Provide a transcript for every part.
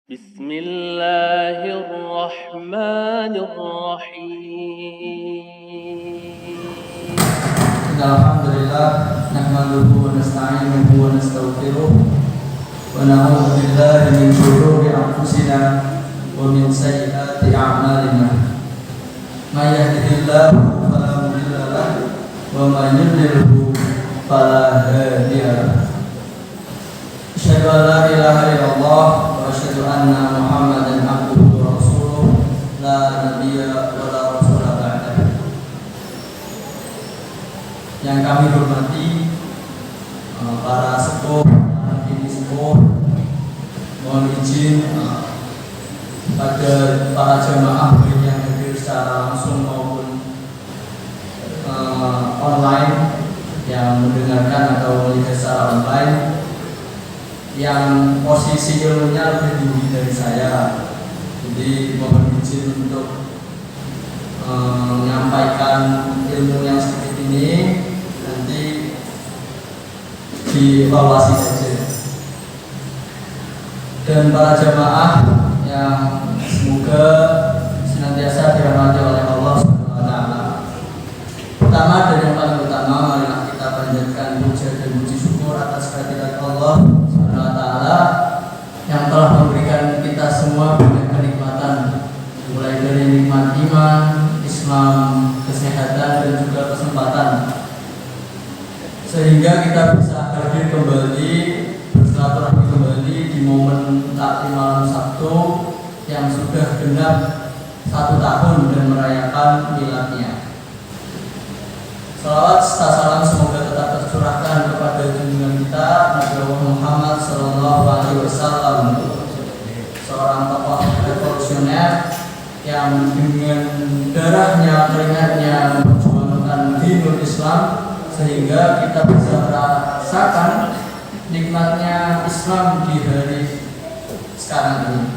Bismillahirrahmanirrahim. Alhamdulillah nahmaduhu wa nasta'inuhu wa nastaghfiruh wa na'udzu billahi min shururi anfusina wa min sayyiati a'malina. May yahdihillahu fala mudilla lahu wa may yudlilhu fala hadiya lahu. Asyhadu an la ilaha illallah wa asyhadu anna Muhammadan abduhu wa rasuluh la nabiyya wa la rasula ba'dahu. Yang kami hormati para sepuh, para bini sepuh, mohon izin pada para jamaah yang hadir secara langsung maupun online yang mendengarkan atau melihat secara online, yang posisi ilmunya lebih tinggi dari saya. Jadi mohon izin untuk menyampaikan ilmu yang seperti ini, nanti dievaluasi saja. Dan para jamaah yang semoga senantiasa dirahmati oleh Allah Subhanahu wa taala. Pertama dan yang paling utama, marilah kita panjatkan puja dan puji syukur atas kehadirat Allah Subhanahu wa taala yang telah memberikan kita semua banyak kenikmatan, mulai dari nikmat iman, Islam, kesehatan, dan juga kesempatan, sehingga kita bisa hadir kembali, bersilaturahmi kembali di momen taklim malam Sabtu yang sudah genap 1 tahun dan merayakan miladnya. Salawat serta salam semoga tetap tercurahkan kepada junjungan kita Nabi Muhammad SAW, seorang tokoh revolusioner yang dengan darahnya, keringatnya memperjuangkan dinul Islam, sehingga kita bisa merasakan nikmatnya Islam di hari sekarang ini.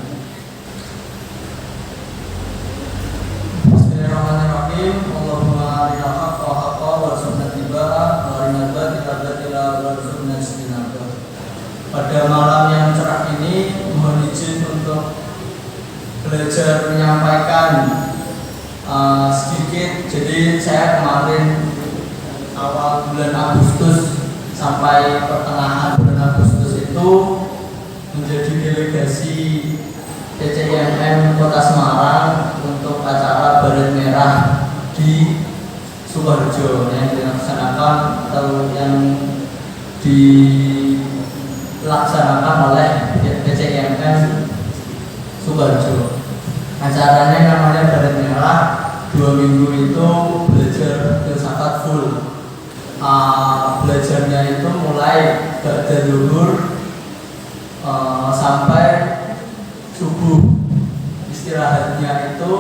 Bismillahirrahmanirrahim. Allahumma arina haqqa haqqa warzuqna tibaa wa arina batila batila warzuqna istinabah. Pada malam yang cerah ini, mohon izin untuk belajar menyampaikan sedikit. Jadi saya kemarin awal bulan Agustus sampai pertengahan bulan Agustus itu menjadi delegasi PCIMM Kota Semarang untuk acara Baret Merah di Sukoharjo yang dilaksanakan atau yang dilaksanakan oleh PCIMM Sukoharjo. Acaranya namanya Baret Merah, 2 minggu itu belajar filsafat full. Belajarnya itu mulai dari zuhur sampai subuh. Istirahatnya itu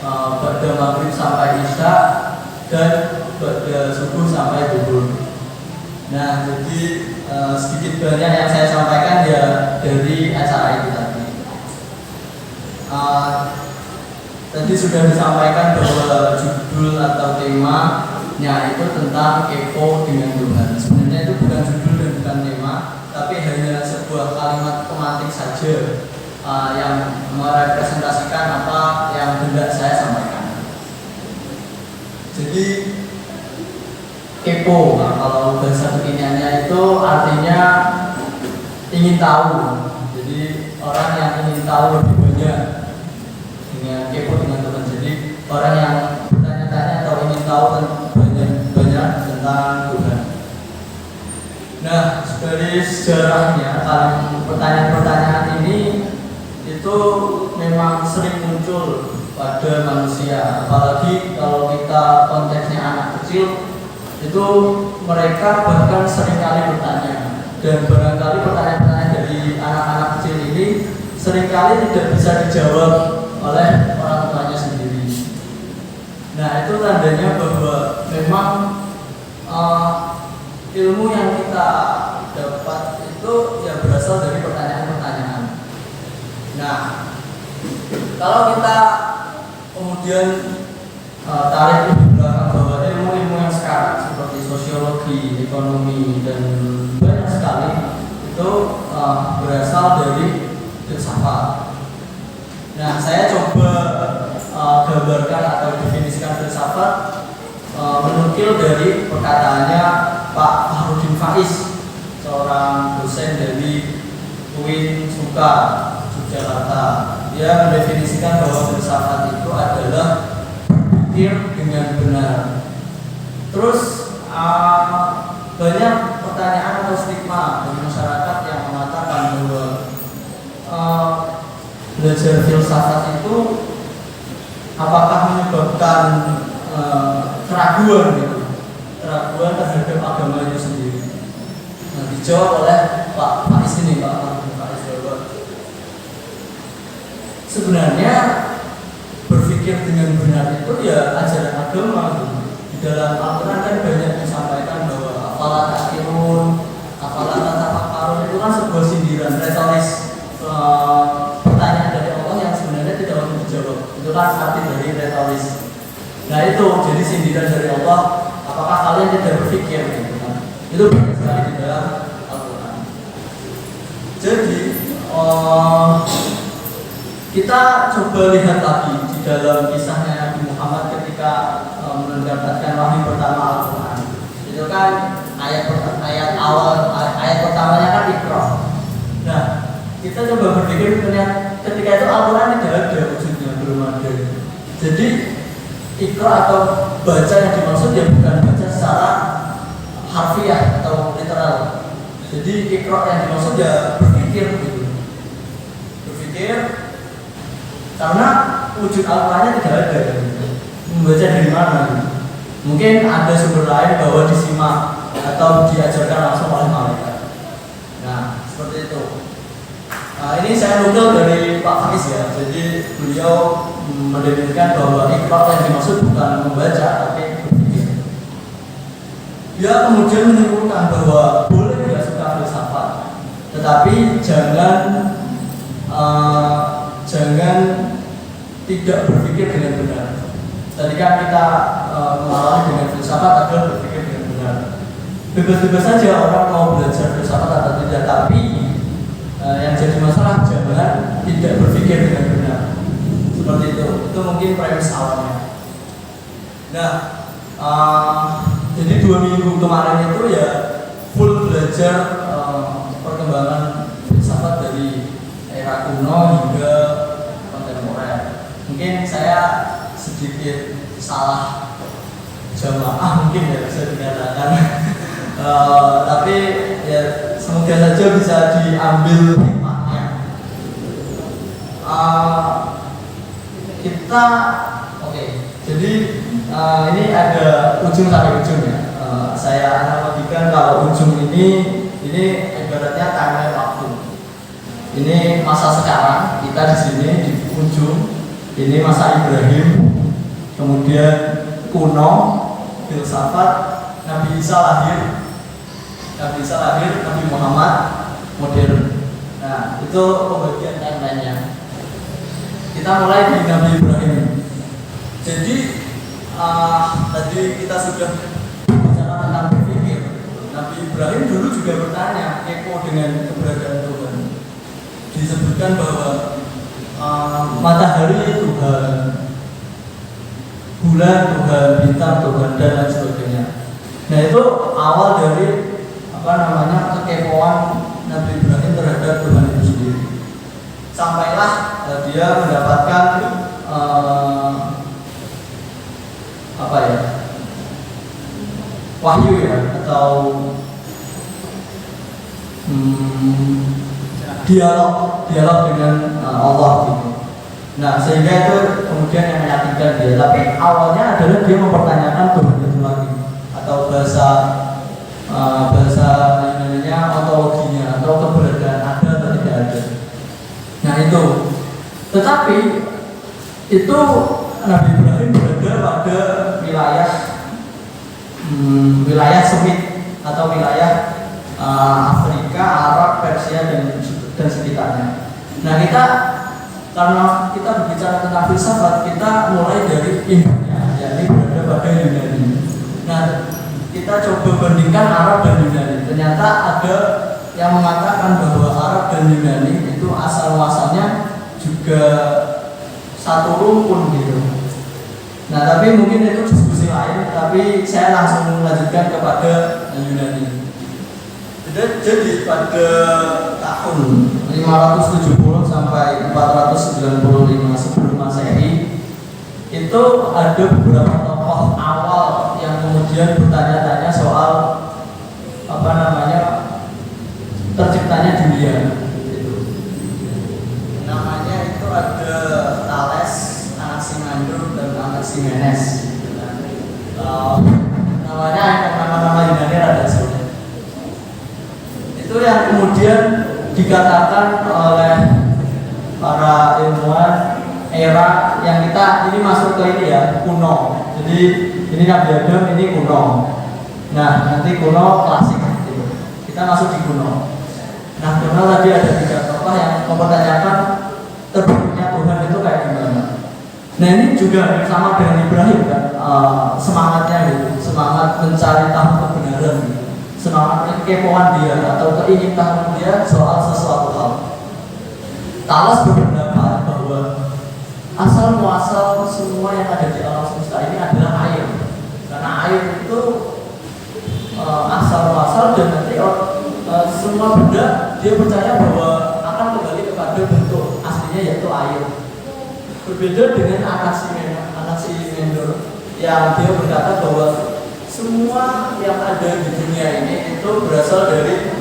pada maghrib sampai isya dan pada subuh sampai zuhur. Nah, jadi sedikit banyak yang saya sampaikan ya dari acara itu tadi. Tadi sudah disampaikan bahwa judul atau temanya itu tentang kepo dengan Tuhan. Sebenarnya itu bukan judul dan bukan tema, tapi hanya sebuah kalimat tematik saja yang merepresentasikan apa yang hendak saya sampaikan. Jadi kepo, kalau bahasa kekiniannya itu artinya ingin tahu. Jadi orang yang ingin tahu lebih banyak, dengan kepo dengan Tuhan. Jadi orang yang bertanya-tanya atau ingin tahu banyak tentang Tuhan. Nah, dari sejarahnya, pertanyaan-pertanyaan ini itu memang sering muncul pada manusia. Apalagi kalau kita konteksnya anak kecil, itu mereka bahkan seringkali bertanya. Dan barangkali pertanyaan-pertanyaan dari anak-anak kecil ini seringkali tidak bisa dijawab oleh orang tuanya sendiri. Nah, itu tandanya bahwa memang ilmu yang kita dapat itu ya berasal dari pertanyaan-pertanyaan. Nah, kalau kita kemudian tarik lebih belakang bahwa ilmu-ilmu yang sekarang seperti sosiologi, ekonomi, dan banyak sekali itu berasal dari filsafat. Nah, saya coba gambarkan atau definisikan filsafat menukil dari perkataannya Pak Fahrudin Faiz, seorang dosen dari UIN Suka, Yogyakarta. Dia mendefinisikan bahwa filsafat itu adalah berpikir dengan benar. Terus banyak pertanyaan atau stigma dari masyarakat yang mengatakan bahwa belajar filsafat itu apakah menyebabkan keraguan gitu, keraguan terhadap agama itu sendiri. Nah, dijawab oleh Pak Faiz ini, Pak Faiz bahwa sebenarnya berpikir dengan benar itu ya ajaran agama gitu. Di dalam Al-Quran kan banyak disampaikan bahwa apalah takirun, apalah tatafakkarun, itu kan sebuah sindiran retoris, pertanyaan dari Allah yang sebenarnya tidak untuk dijawab. Itu kan arti dari retoris. Nah itu jadi sindiran dari Allah, apakah kalian tidak berpikir gitu kan? Itu banyak sekali di dalam Al-Quran. Jadi kita coba lihat lagi di dalam kisahnya Nabi Muhammad ketika mendapatkan wahyu pertama Al-Quran. Itu kan ayat pertamanya kan Iqra. Nah, kita coba berpikir ketika itu Al-Quran tidak ada wujudnya, belum ada. Jadi Iqra atau baca yang dimaksud ya bukan baca secara harfiah atau literal. Jadi Iqra yang dimaksud ya berpikir gitu. Berpikir karena wujud Al-Qurannya tidak ada gitu. Membaca dari mana gitu. Mungkin ada sumber lain bahwa disimak atau diajarkan langsung oleh malaikat. Nah, seperti itu. Nah, ini saya nukil dari Pak Faiz ya. Jadi beliau mendefinisikan bahwa Iqra yang dimaksud bukan membaca tapi berpikir. Dia kemudian menyimpulkan bahwa boleh tidak suka filsafat, tetapi jangan tidak berpikir dengan benar. Tadi kan kita mengawali dengan filsafat adalah berpikir dengan benar. Bebas-bebas saja orang mau belajar filsafat atau tidak, tapi yang jadi masalah jangan tidak berpikir dengan benar. Seperti itu mungkin premis awalnya. Nah, jadi 2 minggu kemarin itu ya full belajar perkembangan filsafat dari era kuno hingga kontemporer. Mungkin saya sedikit salah jamaah mungkin ya bisa dikatakan. Tapi ya semoga saja bisa diambil hikmahnya. Kita oke. Jadi ini ada ujung sampai ujung ya. Saya analogikan kalau ujung ini ibaratnya timeline waktu. Ini masa sekarang, kita di sini di ujung. Ini masa Ibrahim, kemudian kuno, filsafat, Nabi Isa lahir, Nabi Muhammad modern. Nah, itu pembagian timeline-nya. Kita mulai di Nabi Ibrahim. Jadi tadi kita sudah bicara tentang berpikir. Nabi Ibrahim dulu juga bertanya, kepo dengan keberadaan Tuhan. Disebutkan bahwa matahari Tuhan, bulan Tuhan, bintang Tuhan, dan lain sebagainya. Nah itu awal dari kekepoan Nabi Ibrahim terhadap Tuhan itu sendiri. Sampailah dia mendapatkan wahyu ya, atau dialog dengan Allah gitu. Nah sehingga itu kemudian yang meyakinkan dia. Tapi awalnya adalah dia mempertanyakan Tuhan itu lagi, atau bahasa ontologinya atau keberadaan ada atau tidak ada. Nah itu. Tetapi itu Nabi Ibrahim berada pada wilayah sempit atau wilayah Afrika, Arab, Persia dan sekitarnya. Nah karena kita berbicara tentang filsafat, kita mulai dari induknya, yakni berada pada Yunani. Nah kita coba bandingkan Arab dan Yunani. Ternyata ada yang mengatakan bahwa Arab dan Yunani itu itu asal muasalnya juga satu rumpun gitu. Nah tapi mungkin itu diskusi lain, tapi saya langsung melanjutkan kepada Yunani. Jadi pada tahun 570 sampai 495 sebelum Masehi itu ada beberapa tokoh awal yang kemudian bertanya-tanya soal terciptanya dunia. Namanya itu ada Thales, Anaximander, dan Anaximenes. Namanya nama-nama Yunani ada sebenarnya. Itu yang kemudian dikatakan oleh para ilmuwan era yang kita ini masuk ke ini ya, kuno. Jadi ini Nabi Adam, ini kuno. Nah nanti kuno klasik gitu. Kita masuk di kuno. Nah kuno tadi ada 3 tokoh yang mempertanyakan terbentuknya Tuhan itu kayak gimana. Nah ini juga sama dengan Ibrahim kan, semangatnya gitu, semangat mencari tahu kebenaran gitu. Semangat kekepoan dia atau keingintahuan dia soal sesuatu hal. Thales berpendapat bahwa asal muasal semua yang ada di alam semesta ini adalah air. Karena air itu asal muasal dan nanti semua benda dia percaya bahwa akan kembali kepada bentuk aslinya yaitu air. Berbeda dengan Anaximander yang dia berkata bahwa semua yang ada di dunia ini itu berasal dari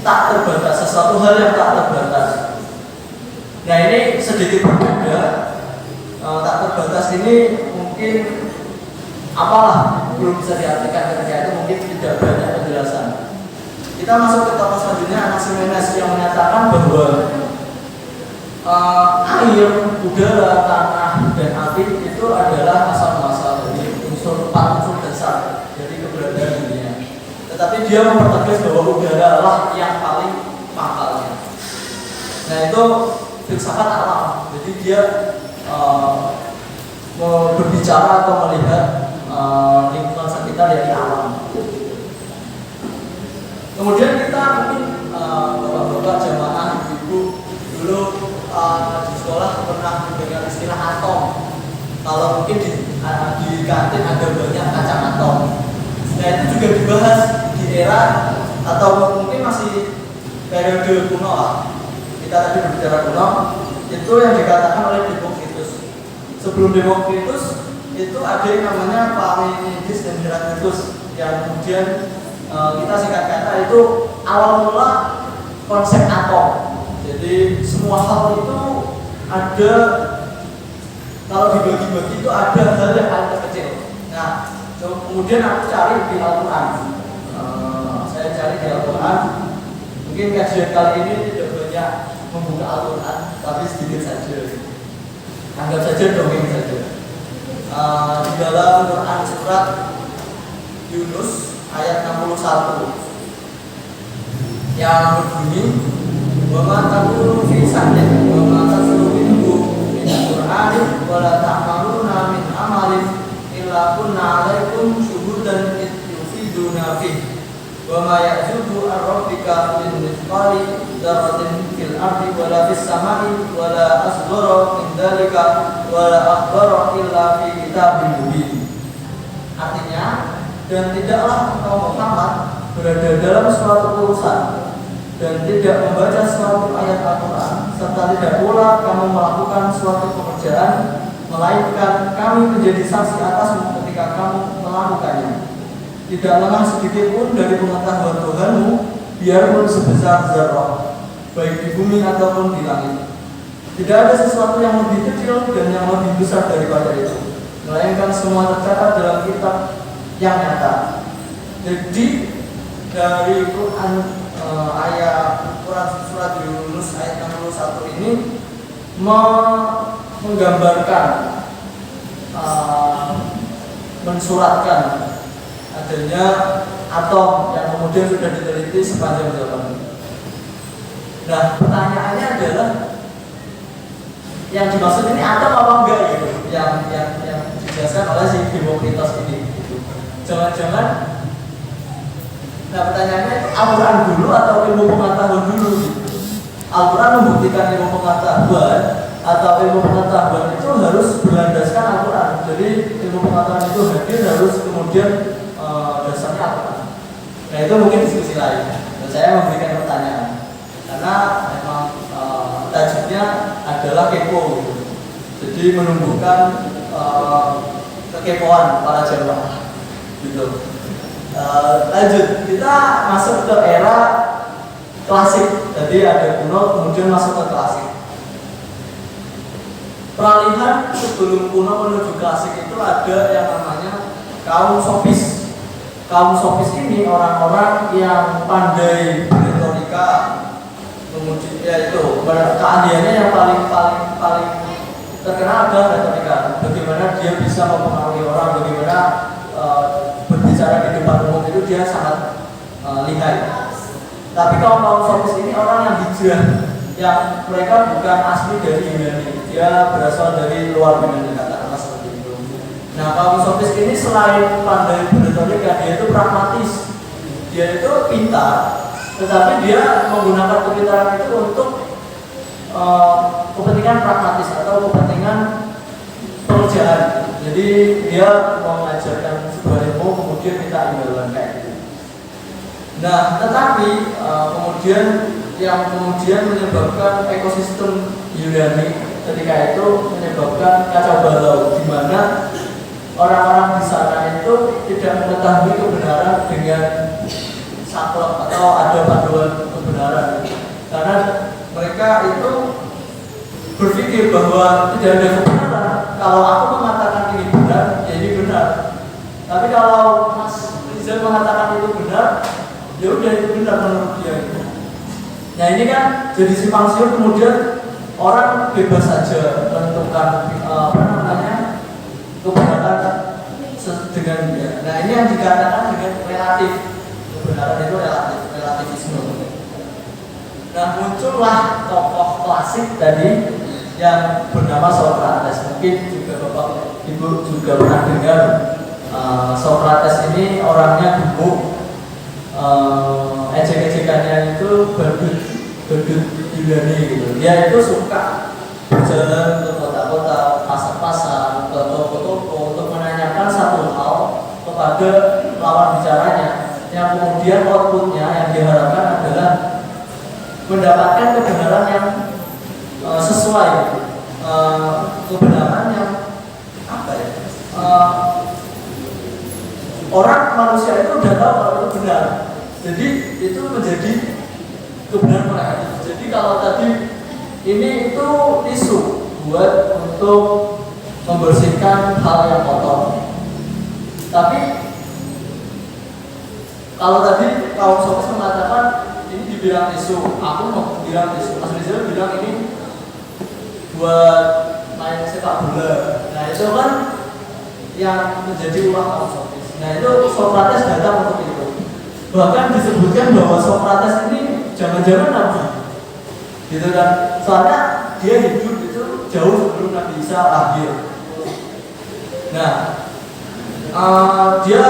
tak terbatas, sesuatu hal yang tak terbatas. Nah ini sedikit berbeda. Tak terbatas ini mungkin apalah belum bisa diartikan ketika itu, mungkin tidak banyak penjelasan. Kita masuk ke tokoh selanjutnya, Anaximenes yang menyatakan bahwa air, udara, tanah, dan api itu adalah asal muasal dari unsur dasar dari keberadaan dunia. Tetapi dia mempertegas bahwa udara lah yang paling pahalnya. Nah itu filsafat alam. Jadi dia berbicara atau melihat lingkungan sekitar dari alam. Kemudian kita mungkin bapak-bapak jamaah ibu dulu di sekolah pernah mendengar istilah atom. Kalau mungkin di kantin ada banyak kacang atom. Nah itu juga dibahas di era atau mungkin masih periode kuno lah. Kita tadi berbicara kuno, itu yang dikatakan oleh Demokritus. Sebelum Demokritus itu ada yang namanya Parmenides dan Heraklitus yang kemudian kita singkat kata itu awal mula konsep atom. Jadi semua hal itu ada, kalau dibagi-bagi itu ada hal yang paling terkecil. Nah, kemudian aku cari di Al-Quran. Saya cari di Al-Quran. Mungkin kajian kali ini tidak banyak membuka Al-Quran, tapi sedikit saja. Anggap saja dongeng saja. Di dalam Quran surat Yunus ayat 61 yang berbunyi, wa ma taqulu fi sa'atin wa ma tasluhu min Qur'anin wa la ta'maluna min amalin illa kunna 'alaikum syuhudan id yufiduna fihi wa ma ya'zubu ar-rabbika min mithqali dzarratin fil ardi wa la fis samai wa la asghara min dzalika wa la akbara illa fi kitabin mubin. Artinya, dan tidaklah engkau Muhammad berada dalam suatu urusan dan tidak membaca suatu ayat Al-Quran, serta tidak pula kamu melakukan suatu pekerjaan, melainkan kami menjadi saksi atasmu ketika kamu melakukannya. Tidak lengah sedikit pun dari pengetahuan Tuhanmu, biarpun sebesar zarah, baik di bumi ataupun di langit. Tidak ada sesuatu yang lebih kecil dan yang lebih besar daripada itu, melainkan semua tercatat dalam kitab yang nyata. Jadi dari Quran ayat surat Yunus ayat 61 ini menggambarkan, mensuratkan adanya atom yang kemudian sudah diteliti sepanjang zaman. Nah pertanyaannya adalah yang dimaksud ini atom apa enggak gitu, yang dijelaskan oleh si Demokritus ini gitu. Jangan-jangan, nah pertanyaannya itu Al-Quran dulu atau ilmu pengetahuan dulu gitu. Al-Quran membuktikan ilmu pengetahuan atau ilmu pengetahuan itu harus berlandaskan Al-Quran. Jadi ilmu pengetahuan itu hadir harus kemudian dasarnya Al-Quran. Nah itu mungkin diskusi lain. Dan saya memberikan pertanyaan karena memang tajuknya adalah kepo gitu. Jadi menumbuhkan kekepoan para jamaah gitu. Lanjut, kita masuk ke era klasik. Jadi ada kuno, kemudian masuk ke klasik. Peralihan sebelum kuno menuju klasik itu ada yang namanya kaum sofis. Kaum sofis ini orang-orang yang pandai retorika, kemudian ya itu keahliannya yang paling terkenal adalah retorika. Bagaimana dia bisa mempengaruhi orang, bagaimana berbicara di depan umum itu dia sangat lihai. Tapi kaum sofis ini orang yang hijrah, yang mereka bukan asli dari Yunani, dia berasal dari luar Yunani, katakanlah seperti itu. Nah, kaum sofis ini selain pandai berretorika, dia itu pragmatis, dia itu pintar, tetapi dia menggunakan kepintaran itu untuk kepentingan pragmatis atau kepentingan pekerjaan. Jadi dia mau mengajarkan sebuah ilmu, kemudian kita imbalan kayak gitu. Nah, tetapi kemudian menyebabkan ekosistem Yunani ketika itu menyebabkan kacau balau, di mana orang-orang di sana itu tidak mengetahui kebenaran dengan saklek atau ada panduan kebenaran, karena mereka itu berpikir bahwa tidak ada kebenaran. Kalau aku mengatakan ini benar, ya ini benar. Tapi kalau Mas Rizal mengatakan itu benar, ya udah itu benar menurut dia. Nah ini kan jadi simpang siur, kemudian orang bebas saja menentukan kebenaran dengan dia. Nah ini yang dikatakan dengan relatif, kebenaran itu relativisme. Nah muncullah tokoh klasik tadi yang bernama Socrates. Mungkin juga Bapak Ibu juga pernah dengar. Socrates ini orangnya gemuk. Ejek-ejekannya itu badut Yunani gitu. Dia itu suka berjalan ke kota-kota, pasar-pasar, ke toko-toko untuk menanyakan satu hal kepada lawan bicaranya, yang kemudian outputnya yang diharapkan adalah mendapatkan kebenaran yang sesuai, kebenaran yang apa ya? Orang manusia itu udah tahu kalau itu benar, jadi itu menjadi kebenaran mereka. Jadi kalau tadi ini itu isu buat untuk membersihkan hal yang kotor. Tapi kalau tadi kaum sofis mengatakan ini dibilang isu, aku mau bilang isu, Mas Rizal bilang ini buat main sepak bola. Nah itu kan yang menjadi ulah kaum sofis. Nah itu Socrates datang untuk itu. Bahkan disebutkan bahwa Socrates ini jangan-jangan nabi, gitu kan? Soalnya dia hidup itu jauh sebelum Nabi Isa lahir. Nah, dia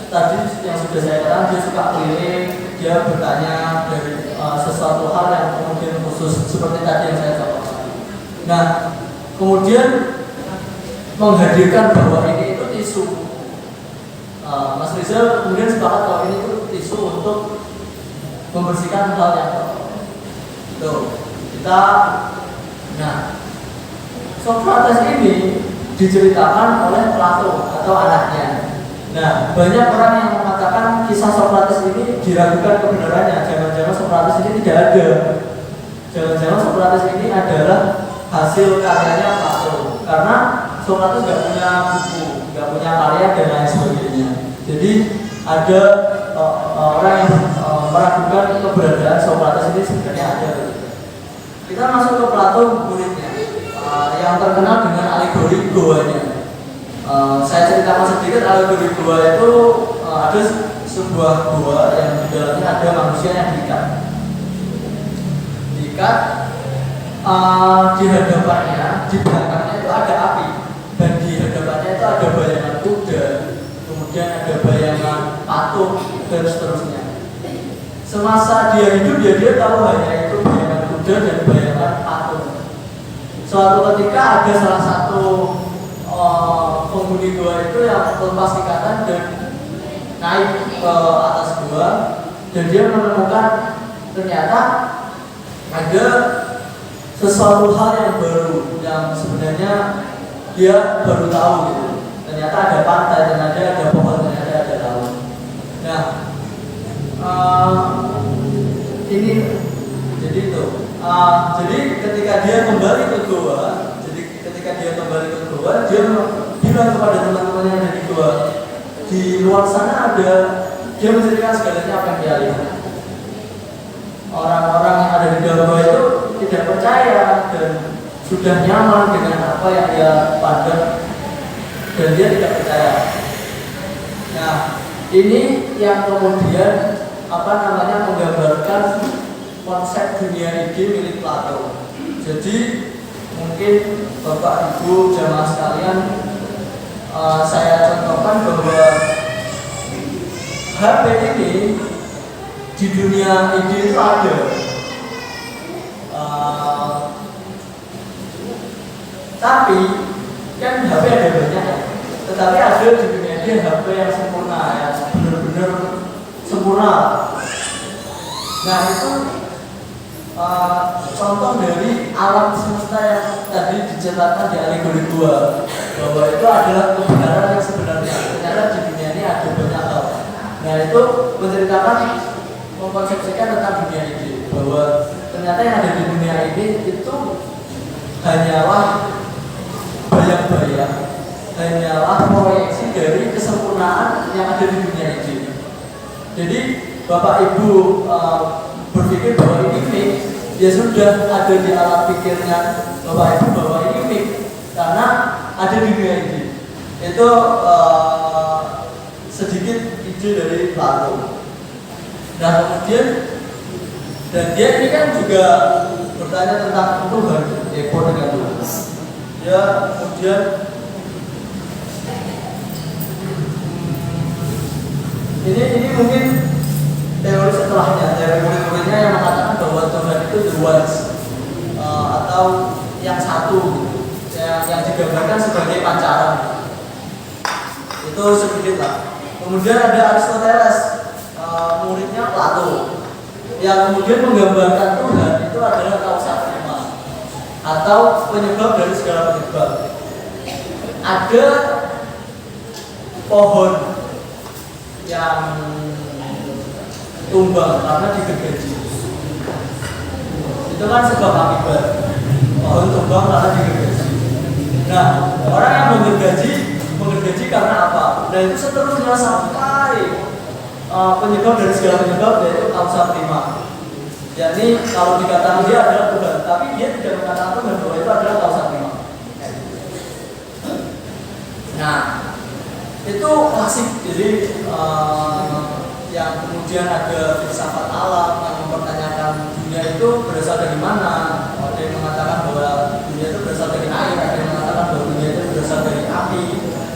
tadi yang sudah saya katakan, dia suka keliling, dia bertanya dari sesuatu hal yang kemudian khusus seperti tadi yang saya contohkan. Nah, kemudian menghadirkan bahwa ini itu isu. Mas Rizal kemudian sepakat kalau ini itu isu untuk membersihkan hal yang kotor. Tuh, kita. Nah, Socrates ini diceritakan oleh Plato atau anaknya. Nah, banyak orang yang mengatakan kisah Socrates ini diragukan kebenarannya. Jangan-jangan Socrates ini tidak ada. Jangan-jangan Socrates ini adalah hasil karyanya Plato. Karena Socrates nggak punya buku, nggak punya karya dan lain sebagainya. Jadi ada orang yang meragukan keberadaan Socrates ini sebenarnya ada. Kita masuk ke Plato, muridnya, yang terkenal dengan alegori goanya. Saya ceritakan sedikit, alegori goa itu ada sebuah goa yang di dalamnya ada manusia yang diikat. Di hadapannya, di belakangnya itu ada api, dan di hadapannya itu ada bayangan kuda, kemudian ada bayangan patung dan seterusnya. Semasa dia hidup dia tahu hanya itu bayangan kuda Buddha dan bayangkan patung. Suatu ketika ada salah satu penghuni gua itu yang lepas ikatan dan naik ke atas gua, dan dia menemukan ternyata ada sesuatu hal yang baru yang sebenarnya dia baru tahu gitu. Ternyata ada pantai, ternyata ada pohon, ternyata ada laut. Nah, ini jadi itu. Jadi ketika dia kembali ke gua, dia bilang kepada teman-teman yang ada di gua, di luar sana ada, dia menceritakan segalanya apa yang dia lihat. Orang-orang yang ada di dalam gua itu tidak percaya dan sudah nyaman dengan apa yang dia pandang dan dia tidak percaya. Nah, ini yang kemudian menggambarkan konsep dunia ide milik Plato. Jadi mungkin Bapak Ibu jamaah sekalian, saya contohkan bahwa HP ini di dunia ide itu ada. Tapi kan HP ada banyak, tetapi ada di dunia ide HP yang sempurna, yang benar-benar sempurna. Nah itu contoh dari alam semesta yang tadi diceritakan di alegori gua, bahwa itu adalah kebenaran yang sebenarnya. Ternyata di dunia ini ada banyak hal. Nah itu menceritakan, mengkonsepsikan tentang dunia ini, bahwa ternyata yang ada di dunia ini itu hanyalah bayang-bayang, hanyalah proyeksi dari kesempurnaan yang ada di dunia ini. Jadi Bapak Ibu berpikir bahwa ini fake, ya sudah, ada di alam pikirnya Bapak Ibu bahwa ini fake karena ada di dunia ini. Itu sedikit ide dari Plato. Nah kemudian, dan dia ini kan juga bertanya tentang Tuhan, ego dengan Tuhan. Ya kemudian ini mungkin teori setelahnya, teori murid-muridnya yang mengatakan bahwa Tuhan itu the ones, atau yang satu gitu, yang digambarkan sebagai pancaran. Itu sedikit lah. Kemudian ada Aristoteles, muridnya Plato, yang kemudian menggambarkan Tuhan itu adalah kausa prima, atau penyebab dari segala penyebab. Ada pohon yang tumbang karena digergaji. Itu kan sebab akibat. Pohon tumbang karena digergaji. Nah, orang yang menggergaji karena apa? Nah itu seterusnya sampai penyebab dari segala penyebab, yaitu kausa prima. Jadi kalau dikatakan dia adalah Tuhan, tapi dia tidak mengatakan Tuhan bahwa itu adalah kausa prima. Nah, itu klasik. Jadi yang kemudian ada filsafat alam yang mempertanyakan dunia itu berasal dari mana. Ada yang mengatakan bahwa dunia itu berasal dari air, ada yang mengatakan bahwa dunia itu berasal dari api.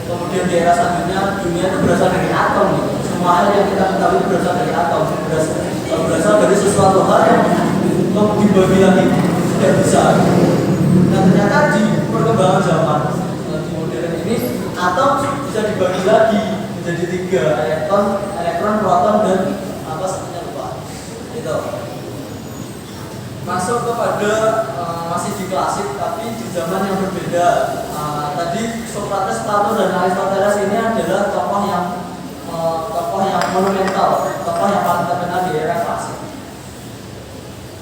Kemudian di era selanjutnya dunia itu berasal dari atom. Gitu. Semua hal yang kita ketahui berasal dari atom, berasal dari sesuatu hal yang dibagi lagi tidak bisa. Nah ternyata di perkembangan zaman di modern ini, atom bisa dibagi lagi menjadi 3, elektron, proton, dan apa satunya lupa. Itu masuk kepada masih di klasik tapi di zaman yang berbeda. Tadi Socrates, Plato, dan Aristoteles ini adalah tokoh yang monumental, tokoh yang paling terkenal di era klasik.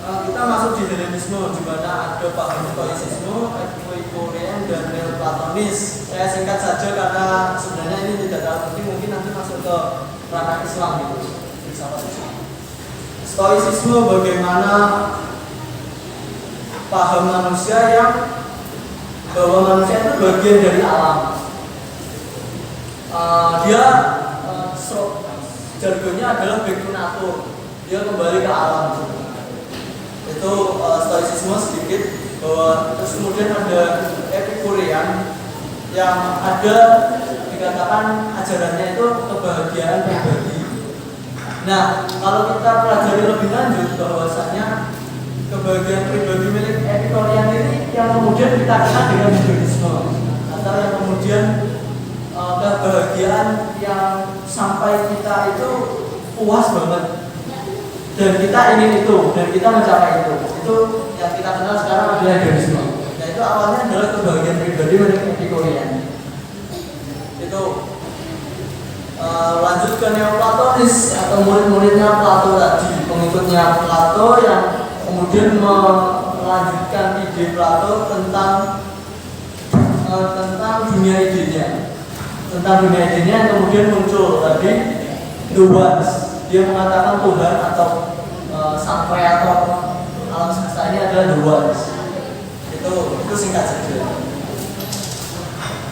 Kita masuk di Helenisme, di mana ada paham Stoicisme, Epikurean, dan Neoplatonis. Saya singkat saja karena sebenarnya ini tidak terlalu penting. Mungkin nanti masuk ke ranah Islam gitu, filsafat Islam. Stoicisme bagaimana paham manusia yang bahwa manusia itu bagian dari alam. Dia jargonnya adalah back to nature, dia kembali ke alam. Itu Stoicisme sedikit. Bahwa terus kemudian ada Epikurean yang ada dikatakan ajarannya itu kebahagiaan pribadi. Nah kalau kita pelajari lebih lanjut bahwasanya kebahagiaan pribadi milik Epikurian ini yang kemudian kita kenal dengan hedonisme, atau yang kemudian kebahagiaan yang sampai kita itu puas banget dan kita ingin itu dan kita mencapai itu yang kita kenal sekarang adalah hedonisme. Nah, itu awalnya adalah kebahagiaan pribadi milik Epikurian. Itu lanjut ke Neoplatonis atau murid-muridnya Plato tadi, pengikutnya Plato yang kemudian melanjutkan ide Plato tentang dunia idenya, yang kemudian muncul tadi the ones. Dia mengatakan Tuhan atau sang kreator alam semesta ini adalah the ones. Itu singkat saja.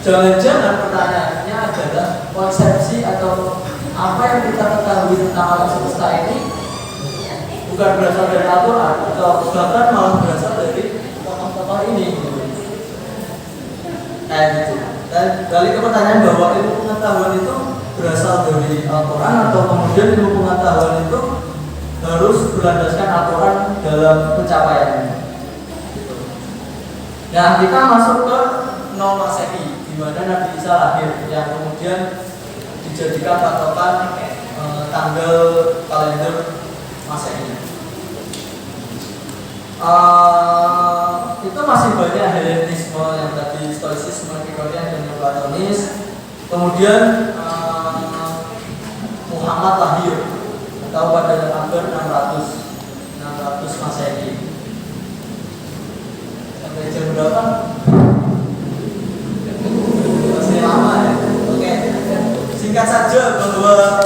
Jangan-jangan pertanyaannya adalah konsepsi atau apa yang kita ketahui tentang alam semesta ini bukan berasal dari Al-Quran atau bahkan malah berasal dari tokoh-tokoh ini. Kayak gitu. Dan balik ke pertanyaan bahwa ilmu pengetahuan itu berasal dari Al-Quran atau kemudian ilmu pengetahuan itu harus berlandaskan Al-Quran dalam pencapaiannya. Nah, kita masuk ke 0 Masehi, di mana Nabi Isa lahir, yang kemudian dijadikan patokan tanggal kalender Masehi. Itu masih banyak Helenisme yang tadi, Stoicisme, Epikurian, dan Neoplatonis. Kemudian Muhammad lahir atau pada hampir 600 Masehi. Sampai jam berapa? Masih lama ya. Oke. Singkat saja bahwa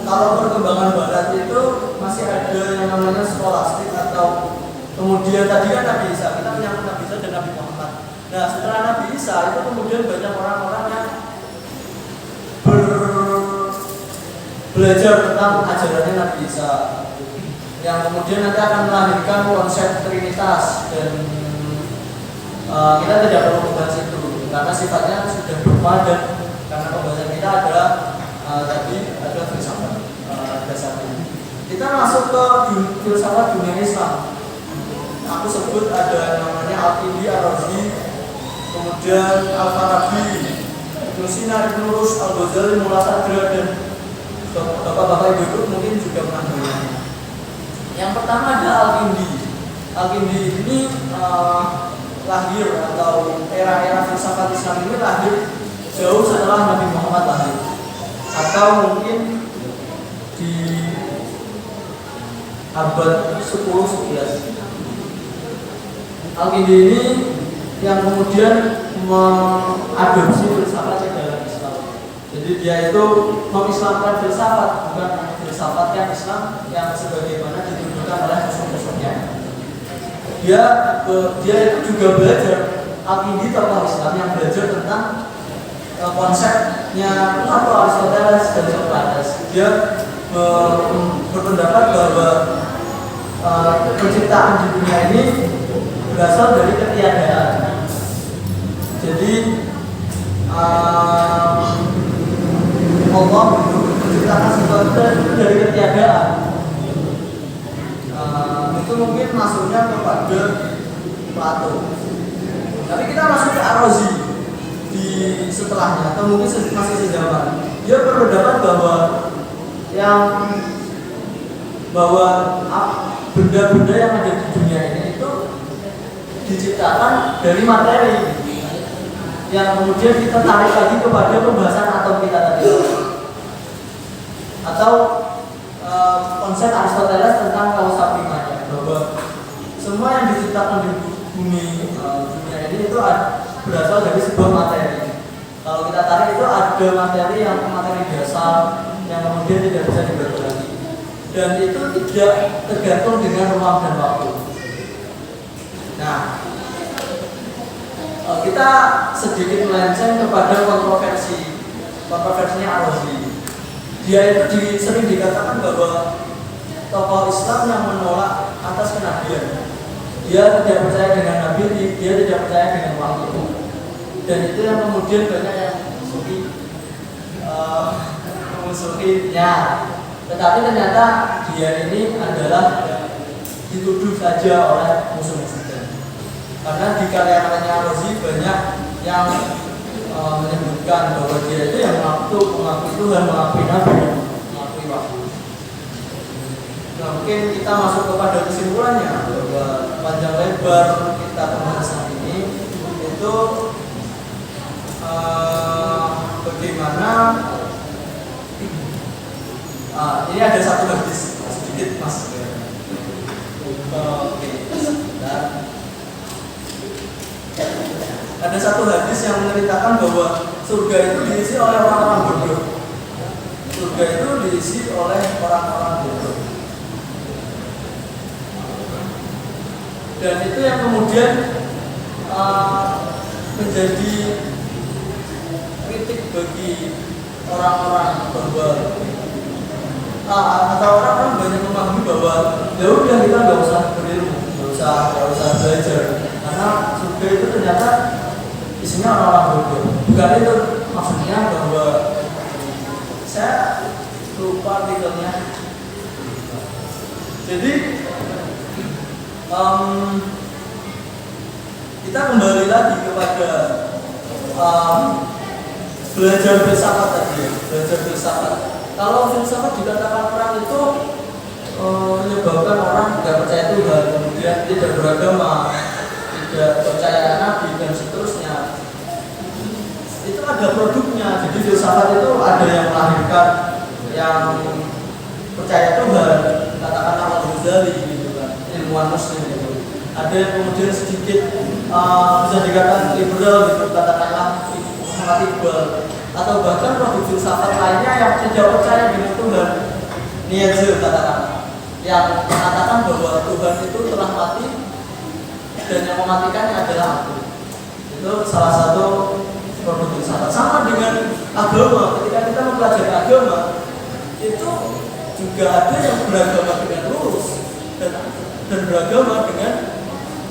kalau perkembangan Barat itu masih ada yang namanya skolastik atau kemudian tadi kan Nabi Isa, kita menyambut Nabi Isa dan Nabi Muhammad. Nah, setelah Nabi Isa itu kemudian banyak orang-orang yang belajar tentang ajarannya Nabi Isa, yang kemudian nanti akan melahirkan konsep Trinitas, dan kita tidak perlu membahas itu karena sifatnya sudah berupa, dan karena pembahasan kita adalah tadi adalah filsafat dasarnya. Kita masuk ke filsafat dunia Islam. Aku sebut ada namanya Al-Kindi, Ar-Razi, kemudian Al-Farabi, Ibnu Sina, Ibnu Rus, Al-Ghazali, Mullah Sadra, dan bapak-bapak ibu mungkin juga pernah dengar. Yang pertama ada Al-Kindi. Al-Kindi ini lahir atau era-era filsafat Islam ini lahir jauh setelah Nabi Muhammad lahir, atau mungkin di abad 10-11. Al-Kindi ini yang kemudian mengadopsi filsafat dalam Islam. Jadi dia itu mengislamkan filsafat, bukan filsafat yang Islam yang sebagaimana dituduhkan oleh musuh-musuhnya. Dia itu juga belajar, Al-Kindi tokoh Islam yang belajar tentang konsepnya Plato, Aristoteles, dan Socrates. Dia berpendapat bahwa penciptaan di dunia ini berasal dari ketiadaan. Jadi Allah menciptakan sesuatu dari ketiadaan. Itu mungkin masuknya kepada Plato. Tapi kita masuk ke Ar-Razi di setelahnya, atau mungkin masih sejaman. Dia berpendapat bahwa benda-benda yang ada di dunia ini itu diciptakan dari materi, yang kemudian kita tarik lagi kepada pembahasan atom kita tadi, atau konsep Aristoteles tentang kausa primanya, bahwa semua yang diciptakan di bumi dunia ini itu berasal dari sebuah materi. Kalau kita tarik itu ada materi yang materi dasar yang kemudian tidak bisa dibentuk lagi, dan itu tidak tergantung dengan ruang dan waktu. Nah, kita sedikit melenceng kepada kontroversinya Ar-Razi. Dia itu sering dikatakan bahwa tokoh Islam yang menolak atas kenabian. Dia tidak percaya dengan nabi, dia tidak percaya dengan wahyu. Dan itu yang kemudian banyak yang memusuhinya. Tetapi ternyata dia ini adalah dituduh saja oleh musuh-musuhnya. Karena di karya-karyanya Razi banyak yang menyebutkan bahwa dia itu yang mengakui Tuhan, mengakui Nabi, dan mengakui wahyu. Nah, mungkin kita masuk kepada kesimpulannya bahwa panjang lebar kita pembahasan ini itu bagaimana ini ada satu hadis sedikit mas. Oke, sebentar. Ada satu hadis yang menceritakan bahwa surga itu diisi oleh orang-orang bodoh. Surga itu diisi oleh orang-orang bodoh. Dan itu yang kemudian menjadi kritik bagi orang-orang bahwa atau orang-orang banyak memahami bahwa ya udah kita nggak usah berilmu, nggak usah belajar, karena surga itu ternyata isinya orang-orang bodoh. Bukan itu maksudnya, bahwa saya lupa artikelnya. Jadi kita kembali lagi kepada belajar filsafat tadi. Belajar filsafat. Kalau filsafat dikatakan orang itu menyebabkan orang tidak percaya Tuhan, kemudian tidak beragama, tidak percaya Nabi, dan seterusnya. Itu ada produknya. Jadi filsafat itu ada yang melahirkan yang percaya Tuhan, katakanlah Al-Ghazali gitu kan, ilmuwan Muslim gitu. Ada yang kemudian sedikit bisa dikatakan liberal gitu, katakanlah Muhammad Iqbal, atau bahkan produk filsafat lainnya yang tidak percaya dengan Tuhan, Nietzsche katakan, yang mengatakan bahwa Tuhan itu telah mati dan yang mematikannya adalah aku. Itu salah satu produk filsafat. Sama dengan agama, ketika kita mempelajari agama, itu juga ada yang beragama dengan lurus dan beragama dengan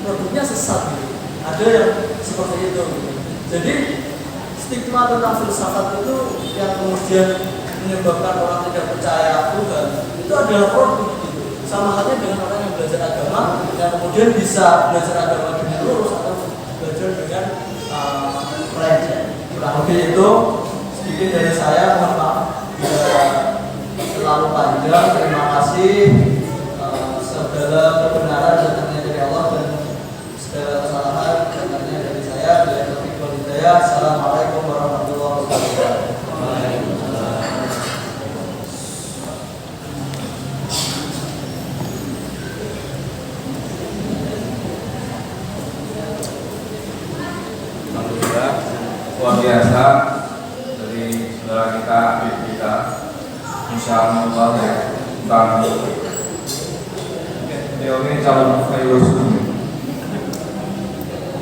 produknya sesat gitu. Ada yang seperti itu gitu. Jadi stigma tentang filsafat itu yang kemudian menyebabkan orang tidak percaya Tuhan, itu adalah produk gitu. Sama halnya dengan orang yang belajar agama yang kemudian bisa belajar agama dengan lurus atau belajar dengan melenceng. Kurang lebih itu sedikit dari saya. Mohon maaf terlalu panjang. Terima kasih. Segala kebenaran datangnya dari Allah dan segala kesalahan datangnya dari saya. Bila taufiq wal hidayah. Assalamualaikum warahmatullahi wabarakatuh. Alhamdulillah, luar biasa dari saudara kita, Insya Allah ya, tentang beliau ini calon filosof.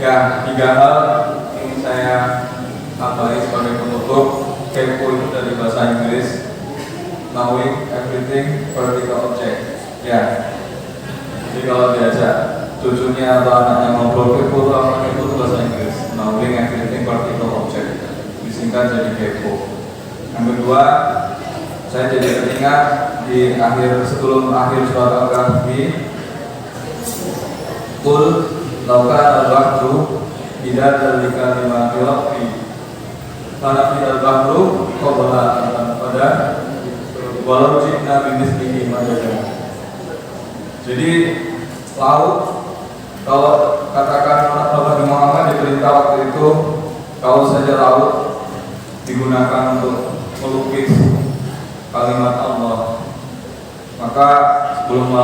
Ya, 3 hal ingin saya sampaikan sebagai penutup. Kepo itu dari bahasa Inggris, knowing everything vertical object. Ya, jadi kalau diajak cucunya atau anaknya ngobrol kepo itu apa? Kepo itu bahasa Inggris, knowing everything vertical object. Disingkat jadi kepo. Yang kedua, saya jadi teringat di sebelum akhir surat Al-Kahfi, Qul laukan al-bahru tidak dalika lima filaqi karena tidak bahru qabla pada walau jina bimislihi madada. Jadi laut, kalau katakan Nabi Muhammad diperintah waktu itu, kalau saja laut digunakan untuk melukis kalimat Allah, maka sebelum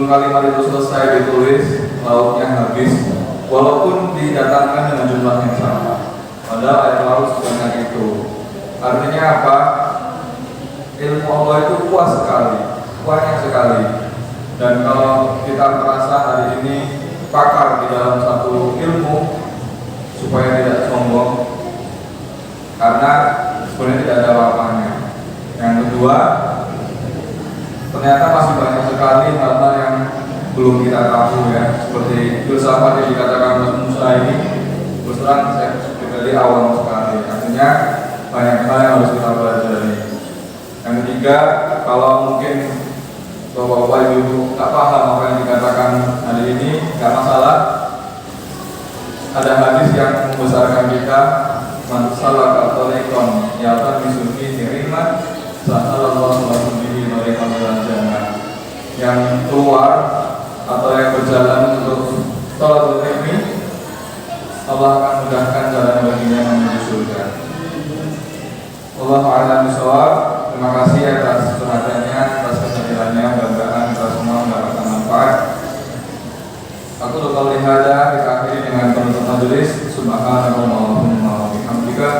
kalimat itu selesai ditulis, lautnya habis, walaupun didatangkan dengan jumlah yang sama. Padahal air laut sebanyak itu. Artinya apa? Ilmu Allah itu kuat sekali, banyak sekali. Dan kalau kita merasa hari ini pakar di dalam satu ilmu, supaya tidak sombong, karena sebenarnya tidak ada apa-apanya. Yang kedua, ternyata masih banyak sekali hal-hal yang belum kita tahu ya, seperti filsafat yang dikatakan Mas Musa ini, terus terang saya pribadi awam sekali. Artinya banyak hal yang harus kita pelajari. Yang ketiga, kalau mungkin Bapak-bapak ibu tak paham apa yang dikatakan hari ini, gak masalah. Ada hadis yang membesarkan kita, man salaka tariqan yaltamisu fihi ilman sahalallahu bihi tariqan ilal jannah. Yang keluar atau yang berjalan untuk thalabul ilmi, Allah akan mudahkan jalan baginya menuju surga. Wallahu a'lam bishawab. Terima kasih atas perhatiannya, atas kesediaannya, mudah-mudahan kita semua mendapatkan manfaat. Aku lupa lihada, kita akhiri dengan penutup majelis. Subhanallahumma wa bihamdika,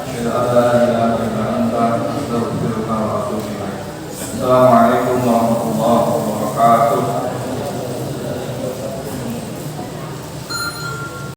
asyhadu an la ilaha